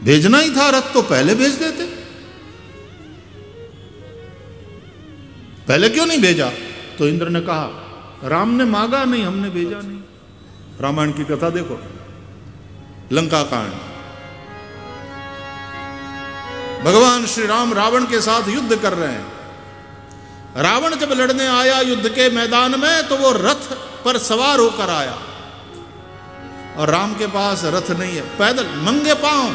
भेजना ही था रथ तो पहले भेज देते, पहले क्यों नहीं भेजा? तो इंद्र ने कहा राम ने मांगा नहीं, हमने भेजा नहीं। रामायण की कथा देखो, लंका कांड। भगवान श्री राम रावण के साथ युद्ध कर रहे हैं। रावण जब लड़ने आया युद्ध के मैदान में तो वो रथ पर सवार होकर आया, और राम के पास रथ नहीं है, पैदल नंगे पांव।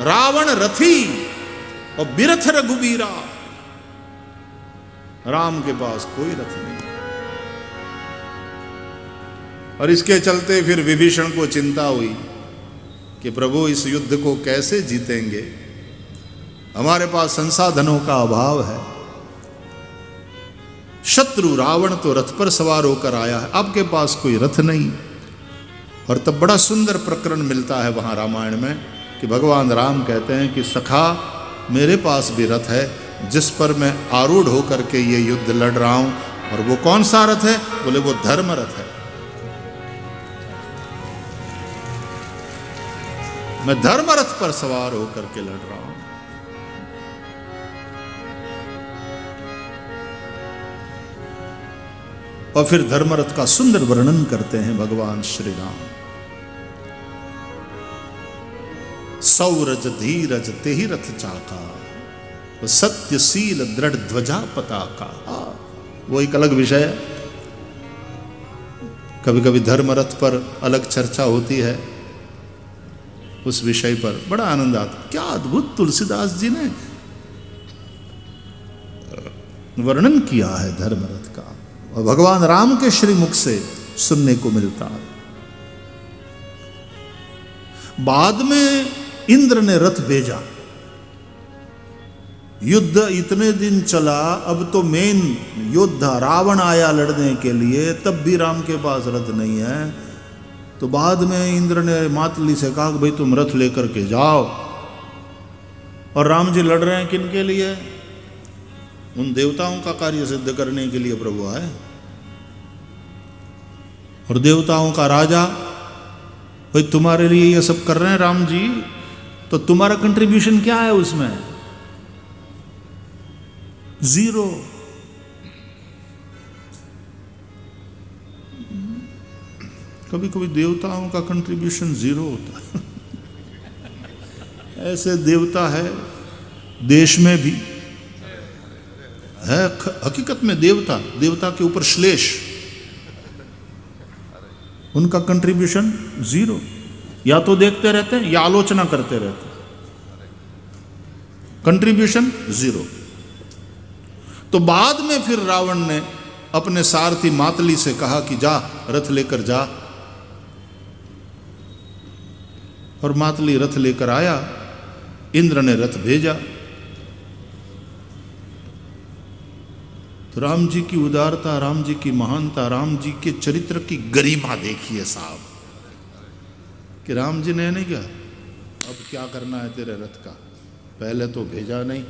रावण रथी और बिरथ रघुबीरा, राम के पास कोई रथ नहीं। और इसके चलते फिर विभीषण को चिंता हुई कि प्रभु इस युद्ध को कैसे जीतेंगे, हमारे पास संसाधनों का अभाव है। शत्रु रावण तो रथ पर सवार होकर आया है, आपके पास कोई रथ नहीं। और तब बड़ा सुंदर प्रकरण मिलता है वहां रामायण में कि भगवान राम कहते हैं कि सखा मेरे पास भी रथ है जिस पर मैं आरूढ़ होकर के ये युद्ध लड़ रहा हूं। और वो कौन सा रथ है? बोले वो धर्म रथ है। मैं धर्म रथ पर सवार होकर के लड़ रहा हूं। और फिर धर्मरथ का सुंदर वर्णन करते हैं भगवान श्री राम। सौरज धीरज तेहि रथ चाका, सत्यशील दृढ़ ध्वजा पताका। वो एक अलग विषय है, कभी कभी धर्मरथ पर अलग चर्चा होती है, उस विषय पर बड़ा आनंद आता। क्या अद्भुत तुलसीदास जी ने वर्णन किया है धर्मरथ का, और भगवान राम के श्रीमुख से सुनने को मिलता है। बाद में इंद्र ने रथ भेजा, युद्ध इतने दिन चला, अब तो मेन योद्धा रावण आया लड़ने के लिए, तब भी राम के पास रथ नहीं है। तो बाद में इंद्र ने मातली से कहा भाई तुम रथ लेकर के जाओ। और राम जी लड़ रहे हैं किन के लिए? उन देवताओं का कार्य सिद्ध करने के लिए प्रभु आए। और देवताओं का राजा भाई तुम्हारे लिए ये सब कर रहे हैं राम जी, तो तुम्हारा कंट्रीब्यूशन क्या है उसमें? जीरो। कभी कभी देवताओं का कंट्रीब्यूशन जीरो होता है। ऐसे देवता है देश में भी है, हकीकत में देवता, देवता के ऊपर श्लेष, उनका कंट्रीब्यूशन जीरो। या तो देखते रहते हैं या आलोचना करते रहते हैं, कंट्रीब्यूशन जीरो। तो बाद में फिर रावण ने अपने सारथी मातली से कहा कि जा रथ लेकर जा, और मातली रथ लेकर आया, इंद्र ने रथ भेजा। तो राम जी की उदारता, राम जी की महानता, राम जी के चरित्र की गरिमा देखिए साहब, कि राम जी ने नहीं कहा अब क्या करना है तेरे रथ का, पहले तो भेजा नहीं,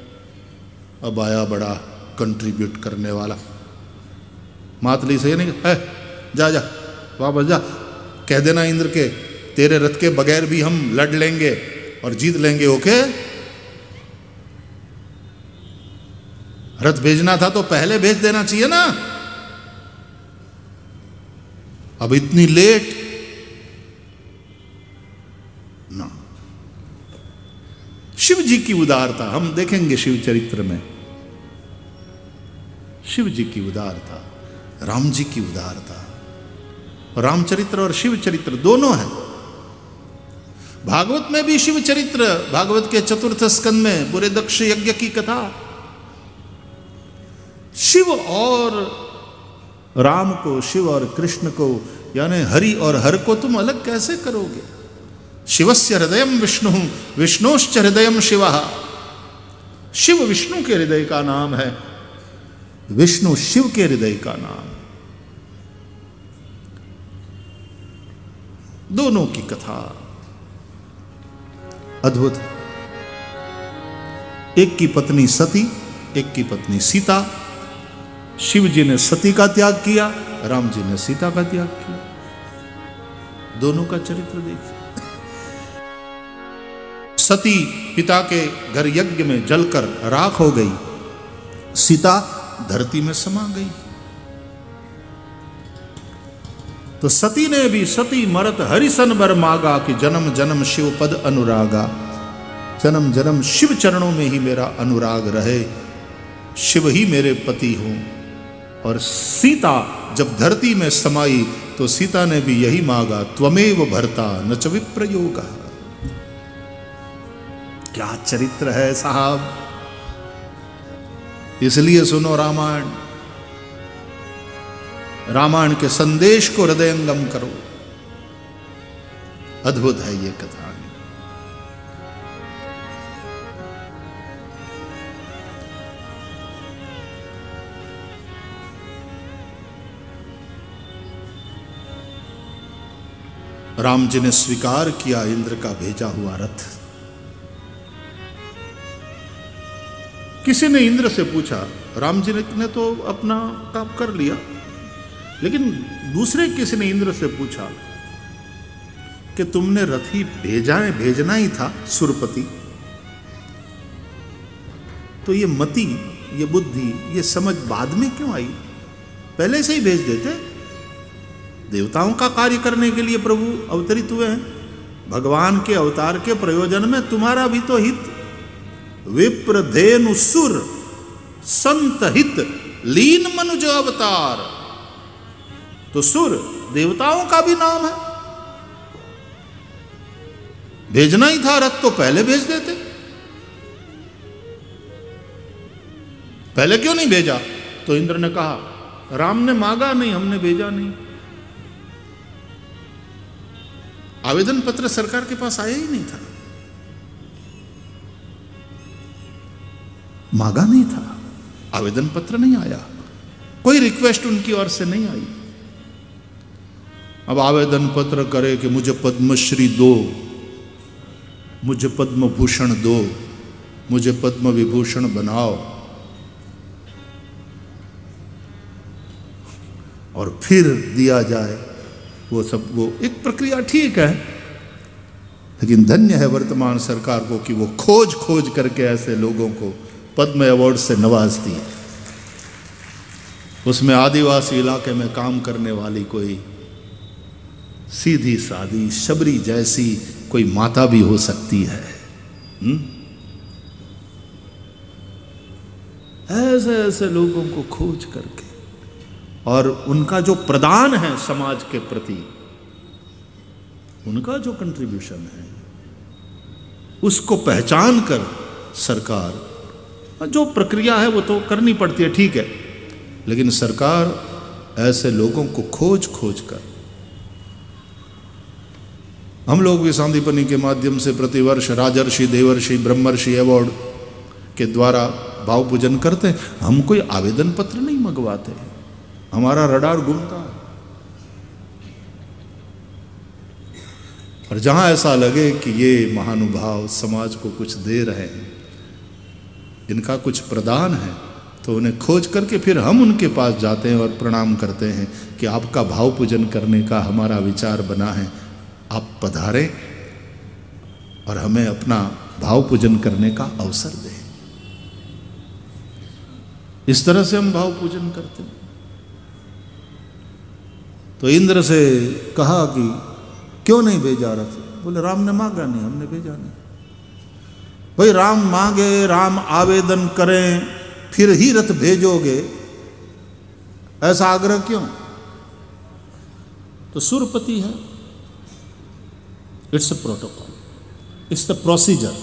अब आया बड़ा कंट्रीब्यूट करने वाला। मातली से नहीं है, जा जा वापस जा, कह देना इंद्र के तेरे रथ के बगैर भी हम लड़ लेंगे और जीत लेंगे। ओके, रथ भेजना था तो पहले भेज देना चाहिए ना, अब इतनी लेट ना। शिव जी की उदारता हम देखेंगे शिव चरित्र में, शिव जी की उदारता, राम जी की उदारता। रामचरित्र और शिव चरित्र दोनों है। भागवत में भी शिव चरित्र, भागवत के चतुर्थ स्कंद में पूरे दक्ष यज्ञ की कथा। शिव और राम को, शिव और कृष्ण को, यानी हरि और हर को तुम अलग कैसे करोगे? शिवस्य हृदयम विष्णु, विष्णुश्च हृदयम शिवः। शिव विष्णु के हृदय का नाम है, विष्णु शिव के हृदय का नाम। दोनों की कथा अद्भुत। एक की पत्नी सती, एक की पत्नी सीता। शिव जी ने सती का त्याग किया, राम जी ने सीता का त्याग किया। दोनों का चरित्र देखिए। सती पिता के घर यज्ञ में जलकर राख हो गई, सीता धरती में समा गई। तो सती ने भी सती मरत हरिसन बर मागा कि जन्म जन्म शिव पद अनुरागा, जन्म जन्म शिव चरणों में ही मेरा अनुराग रहे, शिव ही मेरे पति हों। और सीता जब धरती में समाई तो सीता ने भी यही मांगा, त्वमेव भर्ता न च विप्रयोगा। क्या चरित्र है साहब। इसलिए सुनो रामायण, रामायण के संदेश को हृदयंगम करो। अद्भुत है ये कथा। राम जी ने स्वीकार किया इंद्र का भेजा हुआ रथ। किसी ने इंद्र से पूछा, राम जी ने तो अपना काम कर लिया, लेकिन दूसरे किसी ने इंद्र से पूछा कि तुमने रथी भेजना ही था सुरपति, तो ये मति, ये बुद्धि, ये समझ बाद में क्यों आई? पहले से ही भेज देते। देवताओं का कार्य करने के लिए प्रभु अवतरित हुए हैं। भगवान के अवतार के प्रयोजन में तुम्हारा भी तो हित। विप्र धेनु सुर संत हित लीन मनुज अवतार, तो सुर देवताओं का भी नाम है। भेजना ही था रथ तो पहले भेज देते। पहले क्यों नहीं भेजा? तो इंद्र ने कहा, राम ने मांगा नहीं, हमने भेजा नहीं। आवेदन पत्र सरकार के पास आया ही नहीं था, मांगा नहीं था, आवेदन पत्र नहीं आया, कोई रिक्वेस्ट उनकी ओर से नहीं आई। अब आवेदन पत्र करे कि मुझे पद्मश्री दो, मुझे पद्म भूषण दो, मुझे पद्म विभूषण बनाओ, और फिर दिया जाए, वो सब, वो एक प्रक्रिया ठीक है। लेकिन धन्य है वर्तमान सरकार को कि वो खोज खोज करके ऐसे लोगों को पद्म अवार्ड से नवाजती है। उसमें आदिवासी इलाके में काम करने वाली कोई सीधी सादी शबरी जैसी कोई माता भी हो सकती है। ऐसे ऐसे लोगों को खोज करके, और उनका जो प्रदान है समाज के प्रति, उनका जो कंट्रीब्यूशन है, उसको पहचान कर सरकार, जो प्रक्रिया है वो तो करनी पड़ती है, ठीक है, लेकिन सरकार ऐसे लोगों को खोज खोज कर, हम लोग भी सांदीपनी के माध्यम से प्रतिवर्ष राजर्षि देवर्षि ब्रह्मर्षि अवार्ड के द्वारा भाव पूजन करते हैं। हम कोई आवेदन पत्र नहीं मंगवाते, हमारा रडार घूमता है। और जहां ऐसा लगे कि ये महानुभाव समाज को कुछ दे रहे हैं, इनका कुछ प्रदान है, तो उन्हें खोज करके फिर हम उनके पास जाते हैं और प्रणाम करते हैं कि आपका भाव पूजन करने का हमारा विचार बना है, आप पधारें और हमें अपना भाव पूजन करने का अवसर दें। इस तरह से हम भाव पूजन करते हैं। तो इंद्र से कहा कि क्यों नहीं भेजा रथ? बोले राम ने मांगा नहीं, हमने भेजा नहीं। भाई राम मांगे, राम आवेदन करें, फिर ही रथ भेजोगे, ऐसा आग्रह क्यों? तो सुरपति है, it's a protocol, it's the procedure.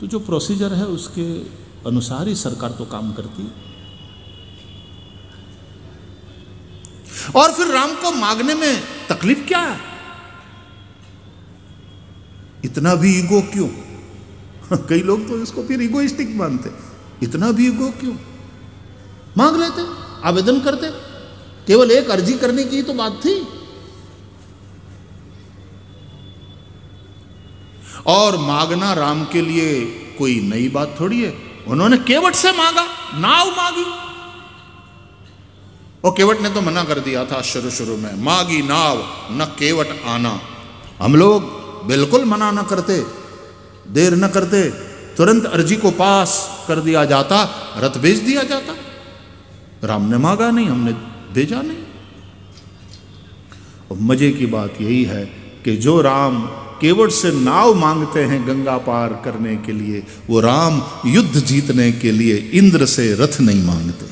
तो जो प्रोसीजर है उसके अनुसार ही सरकार तो काम करती है। और फिर राम को मांगने में तकलीफ क्या है? इतना भी ईगो क्यों? कई लोग तो इसको फिर ईगोइस्टिक मानते। इतना भी ईगो क्यों? मांग लेते, आवेदन करते, केवल एक अर्जी करने की तो बात थी। और मांगना राम के लिए कोई नई बात थोड़ी है। उन्होंने केवट से मांगा, नाव मांगी, और केवट ने तो मना कर दिया था शुरू शुरू में, मांगी नाव न केवट आना। हम लोग बिल्कुल मना न करते, देर न करते, तुरंत अर्जी को पास कर दिया जाता, रथ भेज दिया जाता। राम ने मांगा नहीं, हमने भेजा नहीं। और मजे की बात यही है कि जो राम केवट से नाव मांगते हैं गंगा पार करने के लिए, वो राम युद्ध जीतने के लिए इंद्र से रथ नहीं मांगते,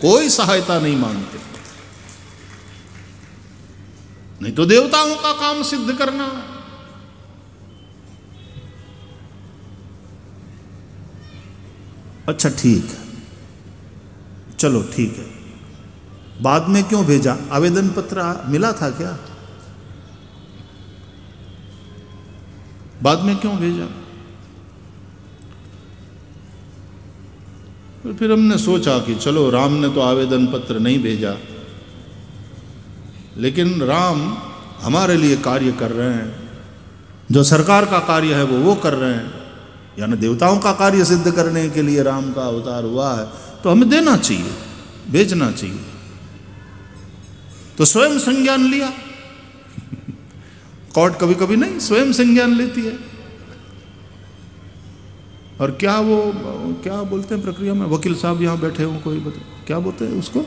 कोई सहायता नहीं मांगते। नहीं तो देवताओं का काम सिद्ध करना। अच्छा ठीक है, चलो ठीक है, बाद में क्यों भेजा? आवेदन पत्र मिला था क्या? बाद में क्यों भेजा? तो फिर हमने सोचा कि चलो राम ने तो आवेदन पत्र नहीं भेजा, लेकिन राम हमारे लिए कार्य कर रहे हैं, जो सरकार का कार्य है वो कर रहे हैं, यानी देवताओं का कार्य सिद्ध करने के लिए राम का अवतार हुआ है, तो हमें देना चाहिए, भेजना चाहिए। तो स्वयं संज्ञान लिया। कोर्ट कभी कभी नहीं स्वयं संज्ञान लेती है। और क्या वो क्या बोलते हैं प्रक्रिया में, वकील साहब यहां बैठे हो, कोई बता क्या बोलते हैं उसको,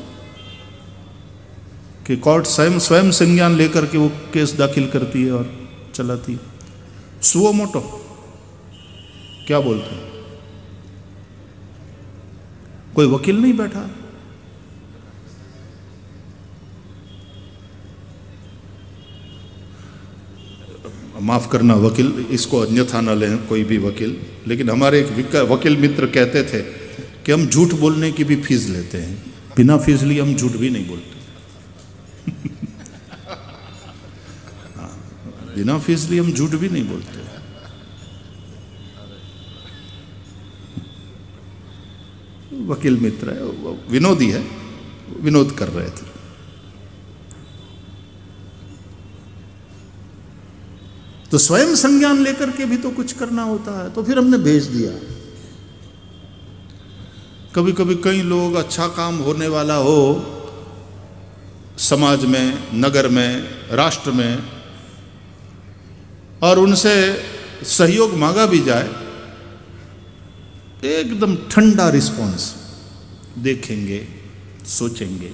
कि कोर्ट स्वयं संज्ञान लेकर के वो केस दाखिल करती है और चलाती है। सुओ मोटो क्या बोलते हैं? कोई वकील नहीं बैठा। माफ करना वकील, इसको अन्यथा न लें कोई भी वकील, लेकिन हमारे एक वकील मित्र कहते थे कि हम झूठ बोलने की भी फीस लेते हैं, बिना फीस लिए हम झूठ भी नहीं बोलते। बिना फीस लिए हम झूठ भी नहीं बोलते। वकील मित्र है, विनोदी है, विनोद कर रहे थे। तो स्वयं संज्ञान लेकर के भी तो कुछ करना होता है, तो फिर हमने भेज दिया। कभी कभी कई लोग अच्छा काम होने वाला हो समाज में, नगर में, राष्ट्र में, और उनसे सहयोग मांगा भी जाए, एकदम ठंडा रिस्पॉन्स देखेंगे, सोचेंगे।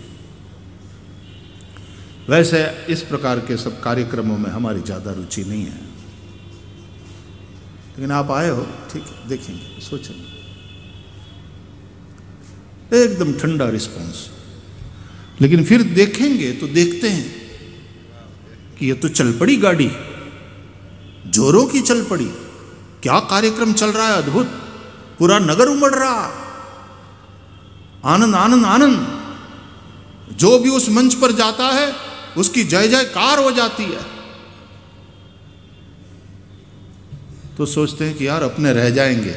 वैसे इस प्रकार के सब कार्यक्रमों में हमारी ज़्यादा रुचि नहीं है, लेकिन आप आए हो, ठीक है, देखेंगे, सोचेंगे। एकदम ठंडा रिस्पॉन्स। लेकिन फिर देखेंगे तो देखते हैं कि ये तो चल पड़ी गाड़ी, जोरों की चल पड़ी, क्या कार्यक्रम चल रहा है, अद्भुत, पूरा नगर उमड़ रहा, आनंद आनंद आनंद। जो भी उस मंच पर जाता है उसकी जय जयकार हो जाती है। तो सोचते हैं कि यार अपने रह जाएंगे,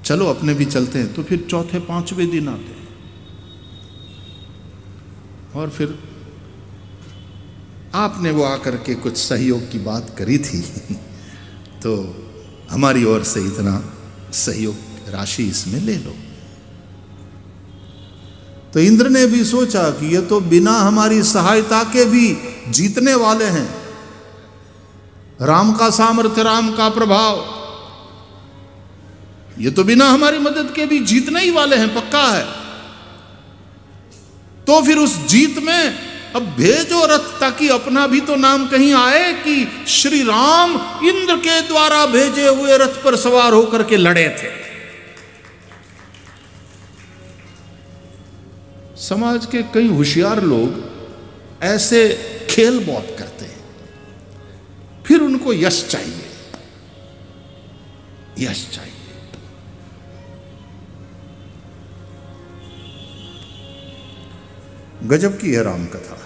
चलो अपने भी चलते हैं। तो फिर चौथे पांचवें दिन आते हैं और फिर आपने वो आकर के कुछ सहयोग की बात करी थी, तो हमारी ओर से इतना सहयोग राशि इसमें ले लो। तो इंद्र ने भी सोचा कि ये तो बिना हमारी सहायता के भी जीतने वाले हैं, राम का सामर्थ्य, राम का प्रभाव, ये तो बिना हमारी मदद के भी जीतने ही वाले हैं, पक्का है। तो फिर उस जीत में अब भेजो रथ, ताकि अपना भी तो नाम कहीं आए कि श्री राम इंद्र के द्वारा भेजे हुए रथ पर सवार होकर के लड़े थे। समाज के कई होशियार लोग ऐसे खेल बहुत करते हैं, फिर उनको यश चाहिए, यश चाहिए। गजब की है राम कथा।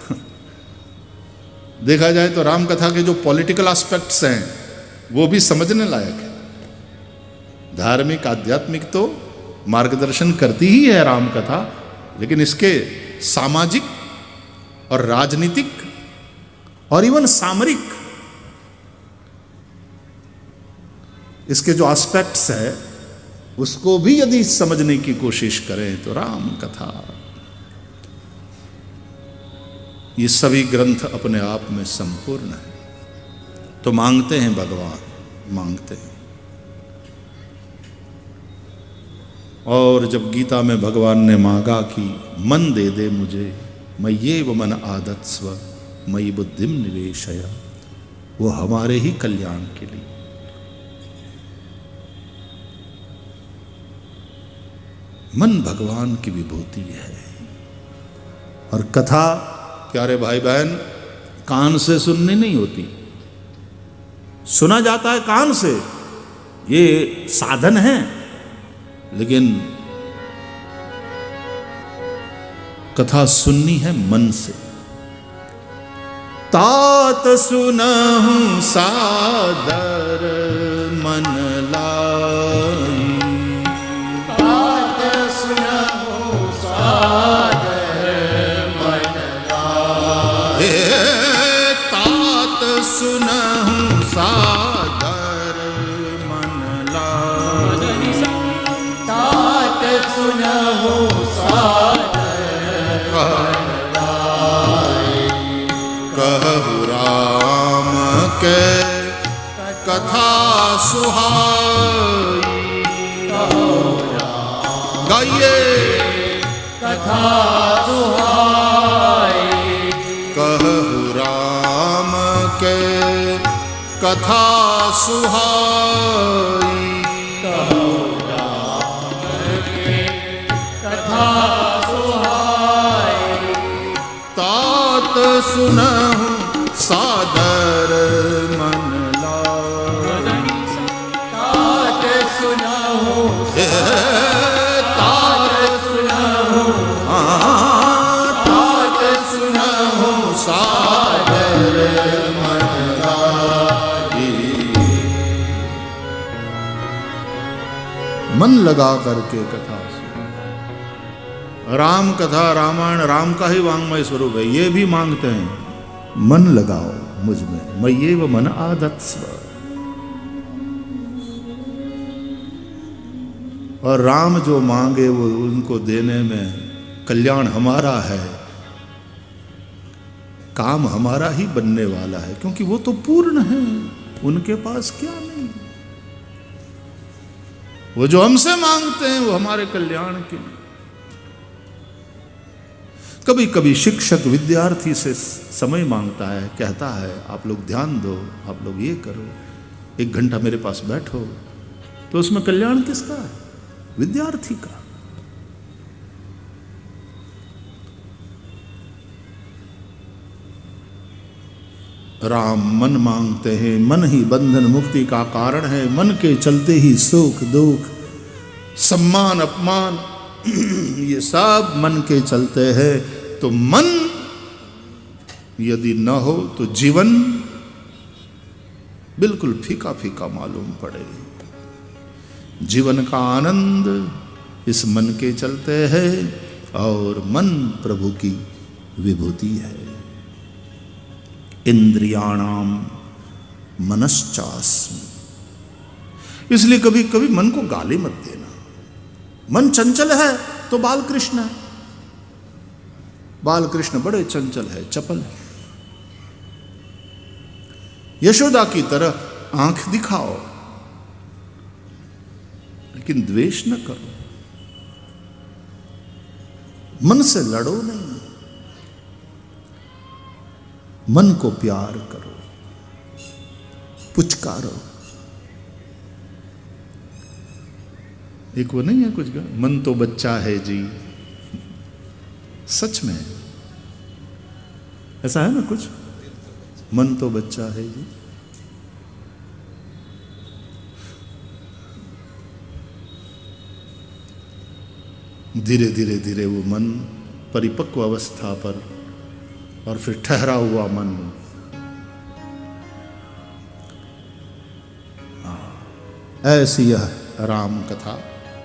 देखा जाए तो राम कथा के जो पॉलिटिकल एस्पेक्ट्स हैं वो भी समझने लायक है। धार्मिक आध्यात्मिक तो मार्गदर्शन करती ही है राम कथा, लेकिन इसके सामाजिक और राजनीतिक और इवन सामरिक इसके जो एस्पेक्ट्स है उसको भी यदि समझने की कोशिश करें तो राम कथा, ये सभी ग्रंथ अपने आप में संपूर्ण है। तो मांगते हैं भगवान, मांगते हैं। और जब गीता में भगवान ने मांगा कि मन दे दे मुझे, मय्येव मन आदत्स्व मयि बुद्धिम निवेशय, वो हमारे ही कल्याण के लिए। मन भगवान की विभूति है। और कथा प्यारे भाई बहन कान से सुननी नहीं होती, सुना जाता है कान से, ये साधन है, लेकिन कथा सुननी है मन से। तात सुनहु सादर मन लाई, तात सुनहु सादर मन लाई, तात सुनहु सादर मन लाई, तात सुनहु सादर मन लाई, कहु राम के कथा सुहाई, गाइए कथा सुहाई, कहु राम के कथा सुहाई, कहु राम के कथा सुहाई, तात सुनहु सादर मन लाई, तात सुनहु, तात सुनहु, तात सुनहु सादर मन लाई। मन लगा करके कथा सुनो। राम कथा रामायण राम का ही वांग्मय स्वरूप है, ये भी मांगते हैं मन लगाओ मुझ में, मय्येव मन आदत्स्व। और राम जो मांगे वो उनको देने में कल्याण हमारा है, काम हमारा ही बनने वाला है, क्योंकि वो तो पूर्ण है, उनके पास क्या नहीं। वो जो हमसे मांगते हैं वो हमारे कल्याण के लिए। कभी कभी शिक्षक विद्यार्थी से समय मांगता है, कहता है आप लोग ध्यान दो, आप लोग ये करो, 1 घंटा मेरे पास बैठो, तो उसमें कल्याण किसका है? विद्यार्थी का। राम मन मांगते हैं, मन ही बंधन मुक्ति का कारण है, मन के चलते ही सुख दुख सम्मान अपमान ये सब मन के चलते हैं। तो मन यदि न हो तो जीवन बिल्कुल फीका फीका मालूम पड़े। जीवन का आनंद इस मन के चलते है, और मन प्रभु की विभूति है। इंद्रियाणाम मनश्चास्मि, इसलिए कभी कभी मन को गाली मत देना। मन चंचल है तो बाल कृष्ण है, बाल कृष्ण बड़े चंचल है, चपल है। यशोदा की तरह आंख दिखाओ, लेकिन द्वेष न करो, मन से लड़ो नहीं, मन को प्यार करो, पुचकारो। एक वो नहीं है कुछ मन तो बच्चा है जी, सच में ऐसा है ना कुछ, मन तो बच्चा है जी। धीरे धीरे धीरे वो मन परिपक्व अवस्था पर, और फिर ठहरा हुआ मन, ऐसी यह राम कथा।